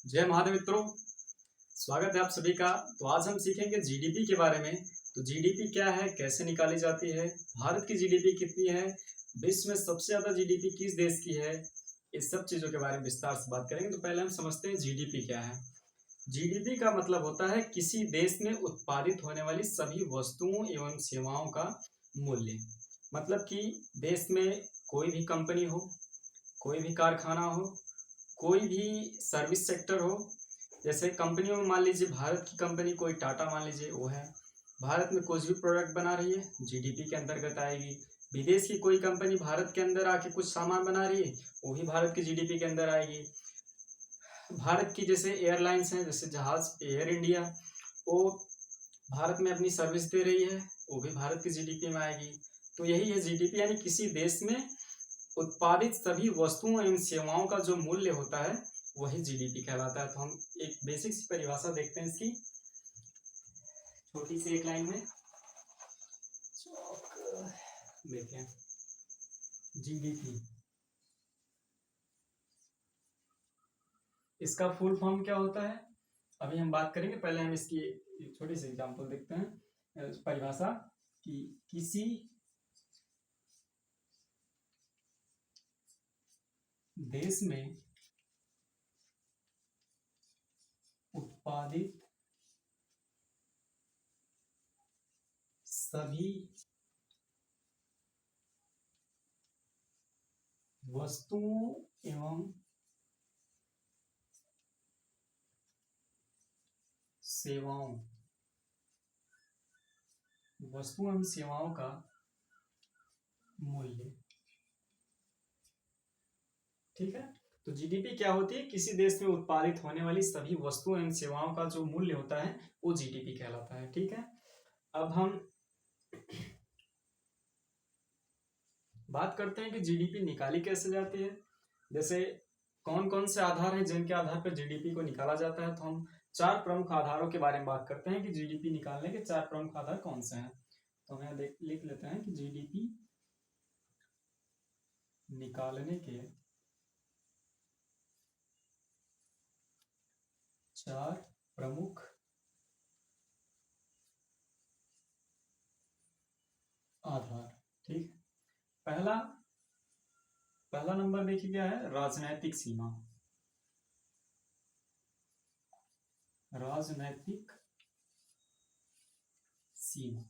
जय महादेव मित्रों, स्वागत है आप सभी का। तो आज हम सीखेंगे जीडीपी के बारे में। तो जीडीपी क्या है, कैसे निकाली जाती है, भारत की जीडीपी कितनी है, विश्व में सबसे ज्यादा जीडीपी किस देश की है, इस सब चीजों के बारे में विस्तार से बात करेंगे। तो पहले हम समझते हैं जीडीपी क्या है। जीडीपी का मतलब होता है किसी देश में उत्पादित होने वाली सभी वस्तुओं एवं सेवाओं का मूल्य। मतलब कि देश में कोई भी कंपनी हो, कोई भी कारखाना हो, कोई भी सर्विस सेक्टर हो। जैसे कंपनियों में मान लीजिए भारत की कंपनी कोई टाटा मान लीजिए, वो है भारत में कुछ भी प्रोडक्ट बना रही है जीडीपी के अंतर्गत आएगी। विदेश की कोई कंपनी भारत के अंदर आके कुछ सामान बना रही है, वो भी भारत की जीडीपी के अंदर आएगी। भारत की जैसे एयरलाइंस हैं, जैसे जहाज एयर इंडिया, वो भारत में अपनी सर्विस दे रही है, वो भी भारत की जीडीपी में आएगी। तो यही है जीडीपी, यानी किसी देश में उत्पादित सभी वस्तुओं एवं सेवाओं का जो मूल्य होता है वही जीडीपी कहलाता है। तो हम एक बेसिक सी परिभाषा देखते हैं इसकी, छोटी सी एक लाइन में देखें। जीडीपी, इसका फुल फॉर्म क्या होता है अभी हम बात करेंगे। पहले हम इसकी एक छोटी सी एग्जांपल देखते हैं। परिभाषा कि किसी देश में उत्पादित सभी वस्तुओं एवं सेवाओं का मूल्य। ठीक है, तो जीडीपी क्या होती है, किसी देश में उत्पादित होने वाली सभी वस्तुओं एवं सेवाओं का जो मूल्य होता है वो जीडीपी कहलाता है। ठीक है, अब हम बात करते हैं कि जीडीपी निकाली कैसे जाती है। जैसे कौन कौन से आधार हैं जिनके आधार पर जीडीपी को निकाला जाता है। तो हम चार प्रमुख आधारों के बारे में बात करते हैं कि जीडीपी निकालने के चार प्रमुख आधार कौन से हैं। तो हम लिख लेते हैं कि जीडीपी निकालने के चार प्रमुख आधार। ठीक, पहला नंबर देखिए क्या है, राजनैतिक सीमा। राजनैतिक सीमा,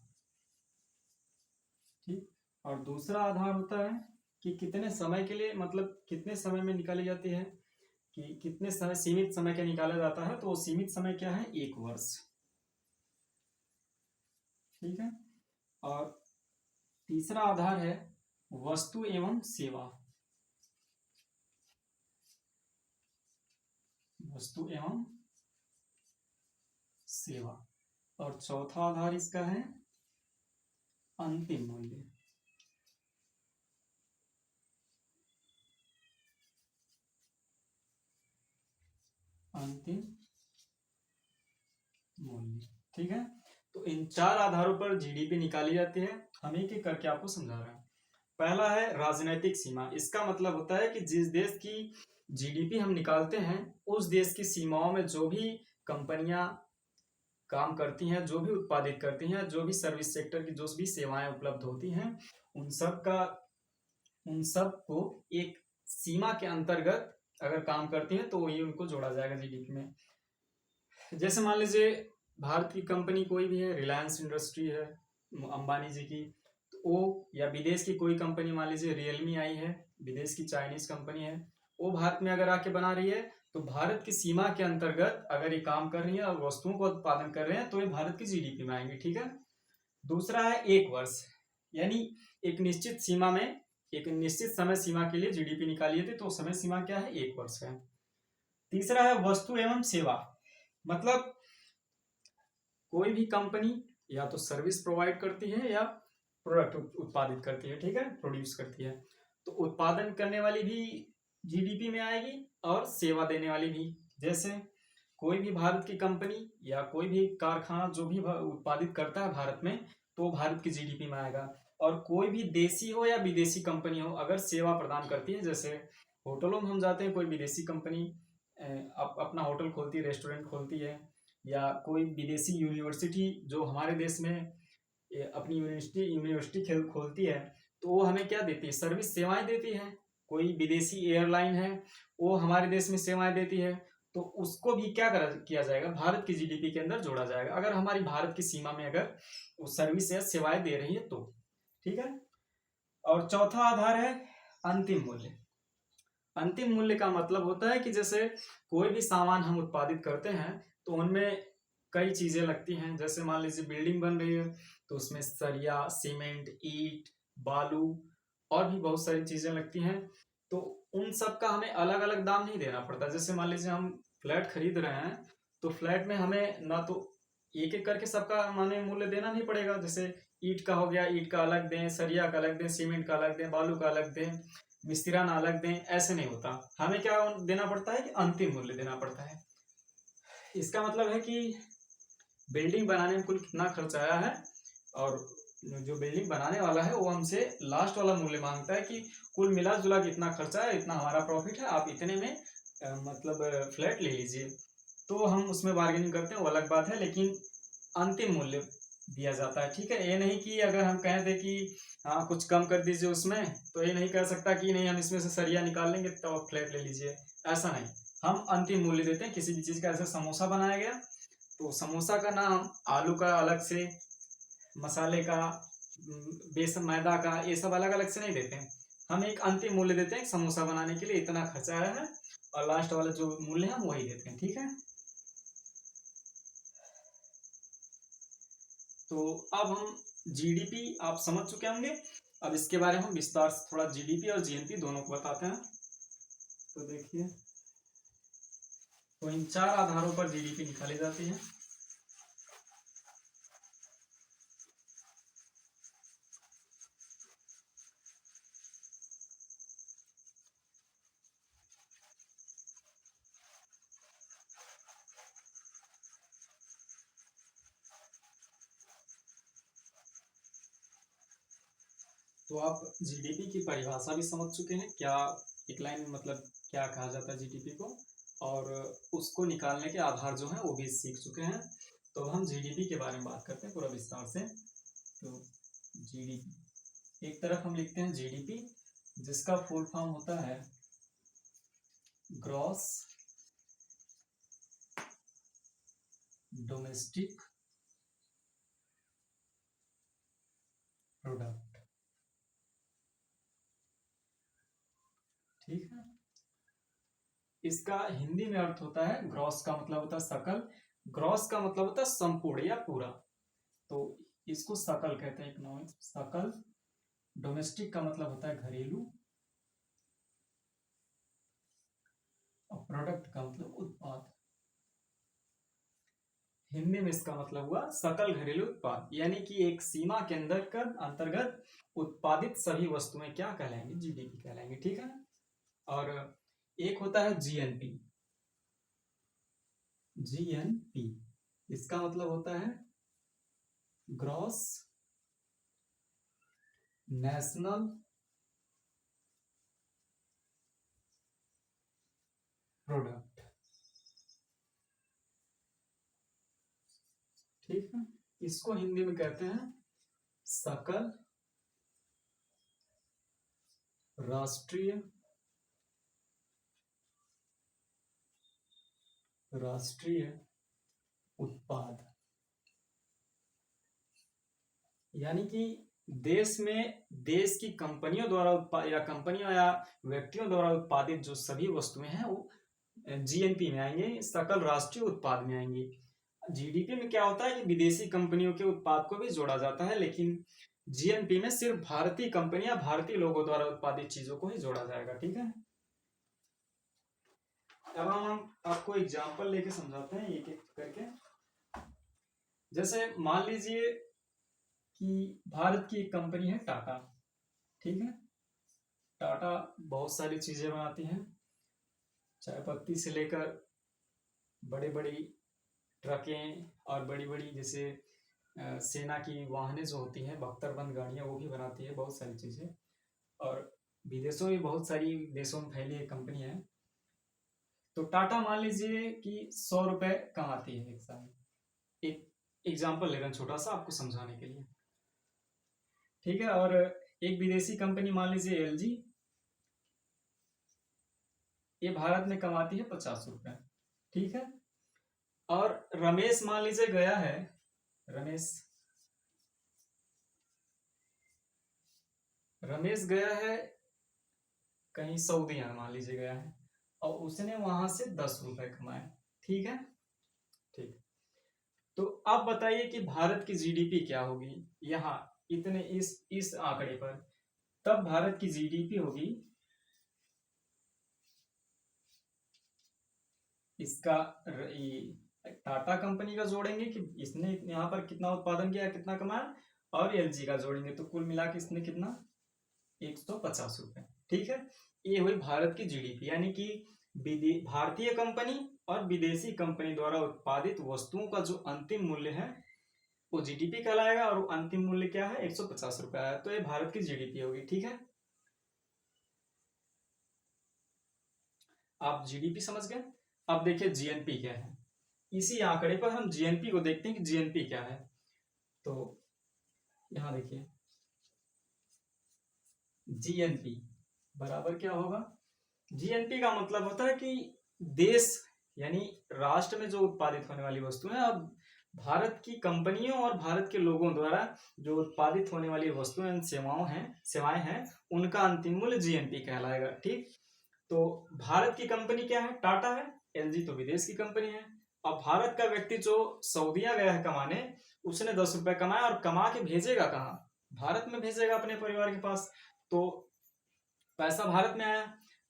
ठीक। और दूसरा आधार होता है कि कितने समय के लिए, मतलब कितने समय में निकाली जाती है, कि कितने समय, सीमित समय के निकाला जाता है। तो वो सीमित समय क्या है, 1 वर्ष। ठीक है, और तीसरा आधार है वस्तु एवं सेवा। वस्तु एवं सेवा। और चौथा आधार इसका है अंतिम मूल्य। अंतिम मूल्य, ठीक है। तो इन चार आधारों पर जीडीपी निकाली जाती है। हम एक एक करके आपको समझा रहे हैं। पहला है राजनीतिक सीमा। इसका मतलब होता है कि जिस देश की जीडीपी हम निकालते हैं उस देश की सीमाओं में जो भी कंपनियां काम करती हैं, जो भी उत्पादित करती हैं, जो भी सर्विस सेक्टर की जो भी सेवाएं उपलब्ध होती हैं, उन सब को एक सीमा के अंतर्गत अगर काम करती हैं तो वही उनको जोड़ा जाएगा जीडीपी में। जैसे मान लीजिए भारत की कंपनी कोई भी है, रिलायंस इंडस्ट्री है अंबानी जी की, तो वो, या विदेश की कोई कंपनी मान लीजिए रियलमी आई है, विदेश की चाइनीज कंपनी है, वो भारत में अगर आके बना रही है तो भारत की सीमा के अंतर्गत अगर ये काम कर रही है और वस्तुओं का उत्पादन कर रहे हैं तो ये भारत की जीडीपी में आएंगे। ठीक है, दूसरा है 1 वर्ष, यानी एक निश्चित सीमा में, एक निश्चित समय सीमा के लिए जीडीपी निकाली थी, तो समय सीमा क्या है, 1 वर्ष है। तीसरा है वस्तु एवं सेवा, मतलब कोई भी कंपनी या तो सर्विस प्रोवाइड करती है या प्रोडक्ट उत्पादित करती है। ठीक है, प्रोड्यूस करती है, तो उत्पादन करने वाली भी जीडीपी में आएगी और सेवा देने वाली भी। जैसे कोई भी भारत की कंपनी या कोई भी कारखाना जो भी उत्पादित करता है भारत में, तो भारत की जीडीपी में आएगा। और कोई भी देशी हो या विदेशी कंपनी हो, अगर सेवा प्रदान करती है, जैसे होटलों में हम जाते हैं, कोई विदेशी कंपनी अपना होटल खोलती है, रेस्टोरेंट खोलती है, या कोई विदेशी यूनिवर्सिटी जो हमारे देश में अपनी यूनिवर्सिटी खोलती है, तो वो हमें क्या देती है, सर्विस सेवाएं देती है। कोई विदेशी एयरलाइन है, वो हमारे देश में सेवाएं देती है, तो उसको भी क्या किया जाएगा, भारत की जीडीपी के अंदर जोड़ा जाएगा, अगर हमारी भारत की सीमा में अगर वो सर्विस या सेवाएं दे रही है तो। ठीक है। और चौथा आधार है अंतिम मूल्य। अंतिम मूल्य का मतलब होता है कि जैसे कोई भी सामान हम उत्पादित करते हैं तो उनमें कई चीजें लगती हैं। जैसे मान लीजिए बिल्डिंग बन रही है तो उसमें सरिया, सीमेंट, ईट, बालू और भी बहुत सारी चीजें लगती हैं। तो उन सब का हमें अलग अलग दाम नहीं देना पड़ता। जैसे मान लीजिए हम फ्लैट खरीद रहे हैं तो फ्लैट में हमें ना तो एक एक करके सबका माने मूल्य देना नहीं पड़ेगा। जैसे ईट का हो गया, ईट का अलग दें, सरिया का अलग दें, सीमेंट का अलग दें, बालू का अलग दें, मिस्त्रियान अलग दें, ऐसे नहीं होता। हमें क्या देना पड़ता है कि अंतिम मूल्य देना पड़ता है। इसका मतलब है कि बिल्डिंग बनाने में कुल कितना खर्च आया है, और जो बिल्डिंग बनाने वाला है वो हमसे लास्ट वाला मूल्य मांगता है कि कुल मिला जुला के इतना खर्चा है, इतना हमारा प्रॉफिट है, आप इतने में मतलब फ्लैट ले लीजिए। तो हम उसमें बार्गेनिंग करते हैं, वो अलग बात है, लेकिन अंतिम मूल्य दिया जाता है। ठीक है। ये नहीं कि अगर हम कहें थे कि हाँ कुछ कम कर दीजिए उसमें, तो ये नहीं कह सकता कि नहीं हम इसमें से सरिया निकाल लेंगे तो आप फ्लैट ले लीजिए, ऐसा नहीं। हम अंतिम मूल्य देते हैं किसी भी चीज का। ऐसे समोसा बनाया गया तो समोसा का नाम, आलू का अलग से, मसाले का, बेसन, मैदा का, ये सब अलग अलग से नहीं देते हैं। हम एक अंतिम मूल्य देते हैं, समोसा बनाने के लिए इतना खर्चा आया है, और लास्ट वाला जो मूल्य है हम वही देते हैं। ठीक है। तो अब हम जीडीपी आप समझ चुके होंगे। अब इसके बारे में हम विस्तार से थोड़ा जीडीपी और जीएनपी दोनों को बताते हैं। तो देखिए, तो इन चार आधारों पर जीडीपी निकाली जाती है। तो आप जीडीपी की परिभाषा भी समझ चुके हैं, क्या एक लाइन में मतलब क्या कहा जाता है जीडीपी को, और उसको निकालने के आधार जो हैं वो भी सीख चुके हैं। तो हम जीडीपी के बारे में बात करते हैं पूरा विस्तार से। तो जीडीपी एक तरफ हम लिखते हैं जीडीपी, जिसका फुल फॉर्म होता है ग्रॉस डोमेस्टिक प्रोडक्ट। ठीक है। इसका हिंदी में अर्थ होता है, ग्रॉस का मतलब होता है सकल, ग्रॉस का मतलब होता है संपूर्ण या पूरा, तो इसको सकल कहते हैं, इकोनॉमिक सकल। डोमेस्टिक का मतलब होता है घरेलू, और प्रोडक्ट का मतलब उत्पाद। हिंदी में इसका मतलब हुआ सकल घरेलू उत्पाद, यानी कि एक सीमा के अंदर कर अंतर्गत उत्पादित सभी वस्तुएं क्या कहलाएंगी, जीडीपी कहलाएंगी। ठीक है। और एक होता है जीएनपी। जीएनपी इसका मतलब होता है ग्रॉस नेशनल प्रोडक्ट। ठीक है। इसको हिंदी में कहते हैं सकल राष्ट्रीय उत्पाद। यानी कि देश में देश की कंपनियों द्वारा उत्पाद या कंपनियों या व्यक्तियों द्वारा उत्पादित जो सभी वस्तुएं हैं वो जीएनपी में आएंगे, सकल राष्ट्रीय उत्पाद में आएंगी। जीडीपी में क्या होता है कि विदेशी कंपनियों के उत्पाद को भी जोड़ा जाता है, लेकिन जीएनपी में सिर्फ भारतीय कंपनियां, भारतीय लोगों द्वारा उत्पादित चीजों को ही जोड़ा जाएगा। ठीक है। अब हम आपको एग्जाम्पल लेके समझाते हैं एक एक करके। जैसे मान लीजिए कि भारत की एक कंपनी है टाटा। ठीक है। टाटा बहुत सारी चीजें बनाती हैं, चाय पत्ती से लेकर बड़ी बड़ी ट्रकें, और बड़ी बड़ी जैसे सेना की वाहनें जो होती हैं, बख्तरबंद गाड़ियां, वो भी बनाती है, बहुत सारी चीजें। और विदेशों में बहुत सारी देशों में फैली एक कंपनी है। तो टाटा मान लीजिए कि 100 रुपए कमाती है एक साल में। एक एग्जाम्पल ले रहे हैं छोटा सा आपको समझाने के लिए, ठीक है। और एक विदेशी कंपनी मान लीजिए एलजी, ये भारत में कमाती है 50 रुपए, ठीक है। और रमेश मान लीजिए गया है, रमेश गया है कहीं सऊदीया मान लीजिए गया है, और उसने वहां से 10 रुपए कमाए, ठीक है। ठीक, तो आप बताइए कि भारत की जीडीपी क्या होगी यहाँ इतने इस आंकड़े पर। तब भारत की जीडीपी होगी, इसका टाटा कंपनी का जोड़ेंगे कि इसने यहाँ पर कितना उत्पादन किया, कितना कमाया, और एलजी का जोड़ेंगे तो कुल मिला के इसने कितना, 150 रुपए, ठीक है। ये हुई भारत की जीडीपी, यानी कि भारतीय कंपनी और विदेशी कंपनी द्वारा उत्पादित वस्तुओं का जो अंतिम मूल्य है वो जीडीपी कहलाएगा, और अंतिम मूल्य क्या है, 150 रुपए है, तो ये भारत की जीडीपी होगी, ठीक है। आप जीडीपी समझ गए। अब देखिए जीएनपी क्या है, इसी आंकड़े पर हम जीएनपी को देखते हैं कि जीएनपी क्या है। तो यहां देखिए जीएनपी बराबर क्या होगा, जीएनपी का मतलब होता है कि देश यानी राष्ट्र में जो उत्पादित होने वाली वस्तुएं, अब भारत की कंपनियों और भारत के लोगों द्वारा जो उत्पादित होने वाली वस्तुएं सेवाएं हैं उनका अंतिम मूल्य जीएनपी कहलाएगा, ठीक। तो भारत की कंपनी क्या है, टाटा है, एलजी तो विदेश की कंपनी है। अब भारत का व्यक्ति जो सऊदीया गया है कमाने, उसने 10 रुपए कमाया और कमा के भेजेगा कहाँ, भारत में भेजेगा अपने परिवार के पास, तो पैसा भारत में आया।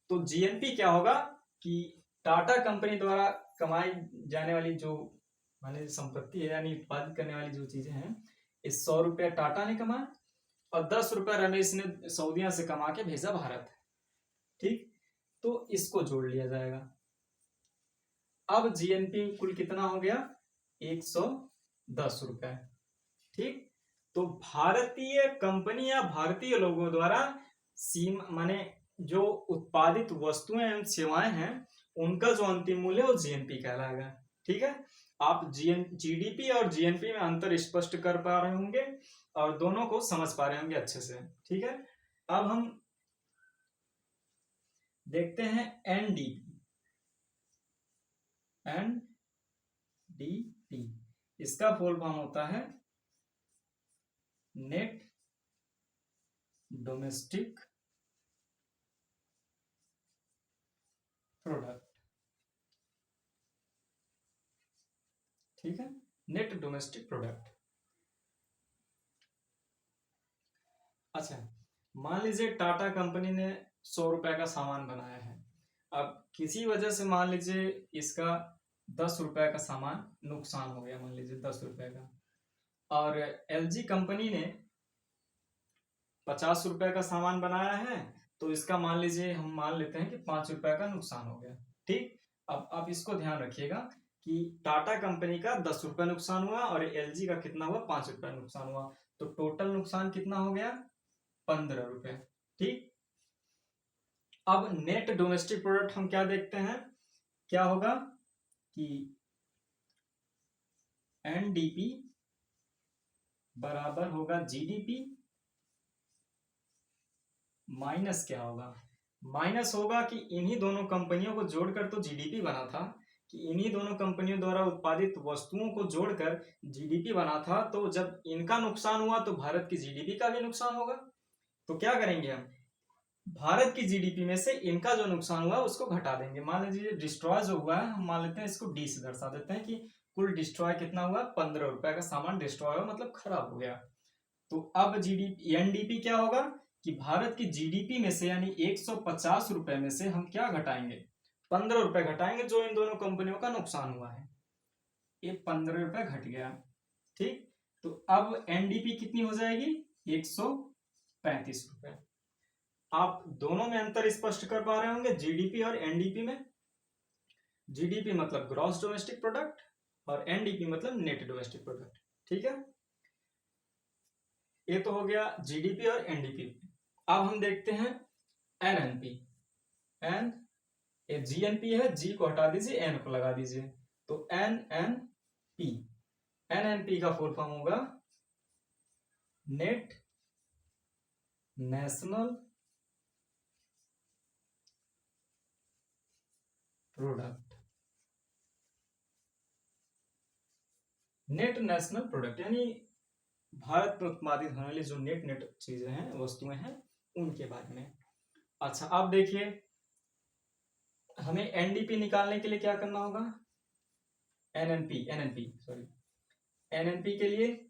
तो जीएनपी क्या होगा कि टाटा कंपनी द्वारा कमाई जाने वाली जो माने संपत्ति है यानी उत्पादित करने वाली जो चीजें हैं, इस 100 रुपया टाटा ने कमाया और 10 रुपया रमेश ने सऊदीया से कमा के भेजा भारत, ठीक। तो इसको जोड़ लिया जाएगा। अब जीएनपी कुल कितना हो गया, 110 रुपए, ठीक। तो भारतीय कंपनी या भारतीय लोगों द्वारा सीमा माने जो उत्पादित वस्तुएं एवं सेवाएं हैं उनका जो अंतिम मूल्य है वो जीएनपी कहलाएगा, ठीक है। आप जीडीपी और जीएनपी में अंतर स्पष्ट कर पा रहे होंगे और दोनों को समझ पा रहे होंगे अच्छे से, ठीक है। अब हम देखते हैं एनडीपी। एनडीपी इसका फुल फॉर्म होता है नेट डोमेस्टिक प्रोडक्ट, ठीक है, नेट डोमेस्टिक प्रोडक्ट। अच्छा, मान लीजिए टाटा कंपनी ने 100 रुपए का सामान बनाया है, अब किसी वजह से मान लीजिए इसका 10 रुपए का सामान नुकसान हो गया, मान लीजिए 10 रुपए का, और एलजी कंपनी ने 50 रुपए का सामान बनाया है, तो इसका मान लीजिए हम मान लेते हैं कि 5 रुपए का नुकसान हो गया, ठीक। अब आप इसको ध्यान रखिएगा कि टाटा कंपनी का 10 रुपए नुकसान हुआ और एलजी का कितना हुआ, 5 रुपए नुकसान हुआ, तो टोटल नुकसान कितना हो गया, 15 रुपए, ठीक। अब नेट डोमेस्टिक प्रोडक्ट हम क्या देखते हैं, क्या होगा कि एनडीपी बराबर होगा जीडीपी माइनस क्या होगा, माइनस होगा कि इन्हीं दोनों कंपनियों को जोड़कर तो जीडीपी बना था, कि इन्हीं दोनों कंपनियों द्वारा उत्पादित वस्तुओं को जोड़कर जीडीपी बना था, तो जब इनका नुकसान हुआ तो भारत की जीडीपी का भी नुकसान होगा। तो क्या करेंगे हम, भारत की जीडीपी में से इनका जो नुकसान हुआ उसको घटा देंगे। मान लीजिए डिस्ट्रॉय जो हुआ है हम मान लेते हैं इसको डी से दर्शा देते हैं कि कुल डिस्ट्रॉय कितना हुआ, 15 रुपए का सामान डिस्ट्रॉय हुआ मतलब खराब हो गया। तो अब जीडीपी एनडीपी क्या होगा कि भारत की जीडीपी में से यानी 150 रुपए में से हम क्या घटाएंगे, 15 रुपए घटाएंगे जो इन दोनों कंपनियों का नुकसान हुआ है, ये 15 रुपए घट गया, ठीक। तो अब एनडीपी कितनी हो जाएगी, 135 रुपए। आप दोनों में अंतर स्पष्ट कर पा रहे होंगे जीडीपी और एनडीपी में। जीडीपी मतलब ग्रॉस डोमेस्टिक प्रोडक्ट और एनडीपी मतलब नेट डोमेस्टिक प्रोडक्ट, ठीक है। ये तो हो गया जीडीपी और एनडीपी। अब हम देखते हैं एनएनपी, ये जीएनपी है, जी को हटा दीजिए, एन को लगा दीजिए, तो एनएनपी। एनएनपी का फुल फॉर्म होगा net national product. Net national product यानी भारत में उत्पादित होने वाली जो नेट चीजें हैं, वस्तुएं हैं, उनके बारे में। अच्छा, अब देखिए हमें एनडीपी निकालने के लिए क्या करना होगा, एनएनपी के लिए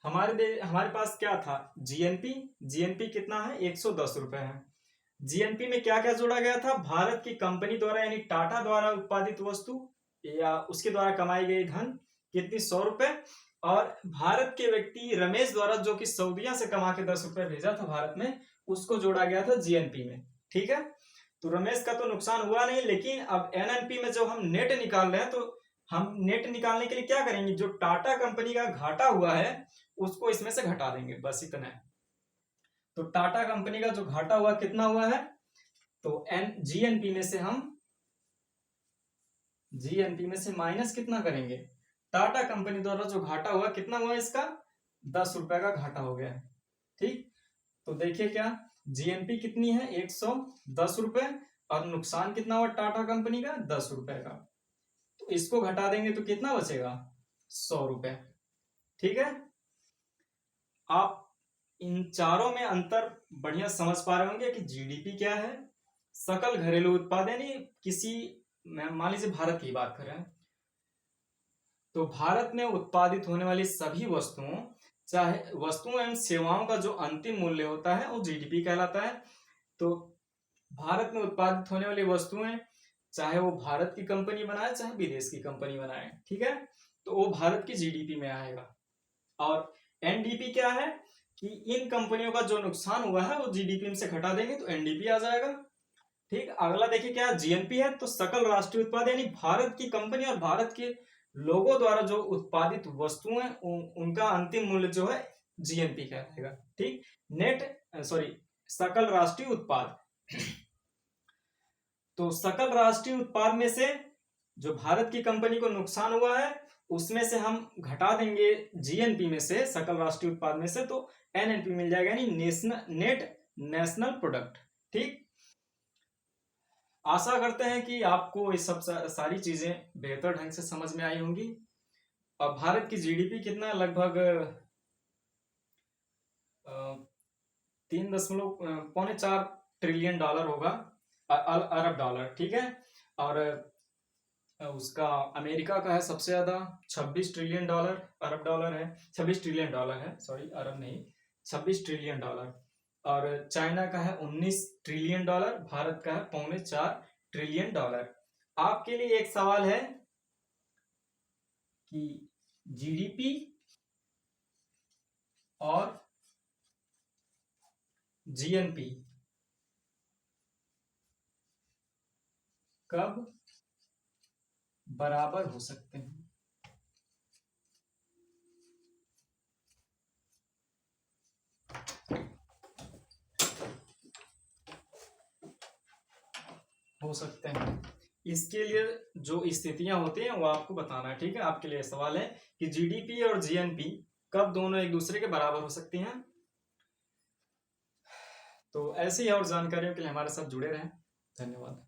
हमारे पास क्या था, जीएनपी कितना है, 110 रुपए है। जीएनपी में क्या क्या जोड़ा गया था, भारत की कंपनी द्वारा यानी टाटा द्वारा उत्पादित वस्तु या उसके द्वारा कमाई गई धन कितनी, 100 रुपए, और भारत के व्यक्ति रमेश द्वारा जो कि सऊदीया से कमा के 10 रुपए भेजा था भारत में, उसको जोड़ा गया था जीएनपी में। ठीक है, तो रमेश का तो नुकसान हुआ नहीं, लेकिन अब एनएनपी में जब हम नेट निकाल रहे हैं तो हम नेट निकालने के लिए क्या करेंगे, जो टाटा कंपनी का घाटा हुआ है उसको इसमें से घटा देंगे, बस इतना है। तो टाटा कंपनी का जो घाटा हुआ कितना हुआ है, तो जीएनपी में से माइनस कितना करेंगे, टाटा कंपनी द्वारा जो घाटा हुआ कितना हुआ, इसका 10 रुपए का घाटा हो गया। ठीक, तो देखिए क्या, जीएनपी कितनी है, 110 रुपए, और नुकसान कितना हुआ टाटा कंपनी का, 10 रुपए का, तो इसको घटा देंगे तो कितना बचेगा, 100 रुपए। ठीक है, आप इन चारों में अंतर बढ़िया समझ पा रहे होंगे कि जीडीपी क्या है, सकल घरेलू उत्पाद, यानी किसी, मान लीजिए भारत की बात करें तो भारत में उत्पादित होने वाली सभी वस्तुओं, चाहे वस्तुओं एवं सेवाओं का जो अंतिम मूल्य होता है वो जीडीपी कहलाता है। तो भारत में उत्पादित होने वाली वस्तुएं, चाहे वो भारत की कंपनी बनाए चाहे विदेश की कंपनी बनाए, ठीक है, तो वो भारत की जीडीपी में आएगा। और एनडीपी क्या है कि इन कंपनियों का जो नुकसान हुआ है वो जीडीपी से घटा देंगे तो एनडीपी आ जाएगा। ठीक, अगला देखिए क्या, जीएनपी है तो सकल राष्ट्रीय उत्पाद, यानी भारत की कंपनी और भारत के लोगों द्वारा जो उत्पादित वस्तुएं उनका अंतिम मूल्य जो है जीएनपी कहलाएगा। ठीक, सकल राष्ट्रीय उत्पाद। तो सकल राष्ट्रीय उत्पाद में से जो भारत की कंपनी को नुकसान हुआ है उसमें से हम घटा देंगे जीएनपी में से, सकल राष्ट्रीय उत्पाद में से, तो एनएनपी मिल जाएगा, यानी नेट नेशनल प्रोडक्ट। ठीक, आशा करते हैं कि आपको ये सब सारी चीजें बेहतर ढंग से समझ में आई होंगी। और भारत की जीडीपी कितना, लगभग 3.4 ट्रिलियन डॉलर होगा, अरब डॉलर। ठीक है, और उसका अमेरिका का है सबसे ज्यादा 26 ट्रिलियन डॉलर, अरब डॉलर है 26 ट्रिलियन डॉलर है, सॉरी अरब नहीं, 26 ट्रिलियन डॉलर। और चाइना का है 19 ट्रिलियन डॉलर, भारत का है 3.25 ट्रिलियन डॉलर। आपके लिए एक सवाल है कि जीडीपी और जीएनपी कब बराबर हो सकते हैं? हो सकते हैं, इसके लिए जो स्थितियां होती हैं वो आपको बताना है। ठीक है, आपके लिए सवाल है कि जीडीपी और जीएनपी कब दोनों एक दूसरे के बराबर हो सकती हैं। तो ऐसी और जानकारियों के लिए हमारे साथ जुड़े रहें। धन्यवाद।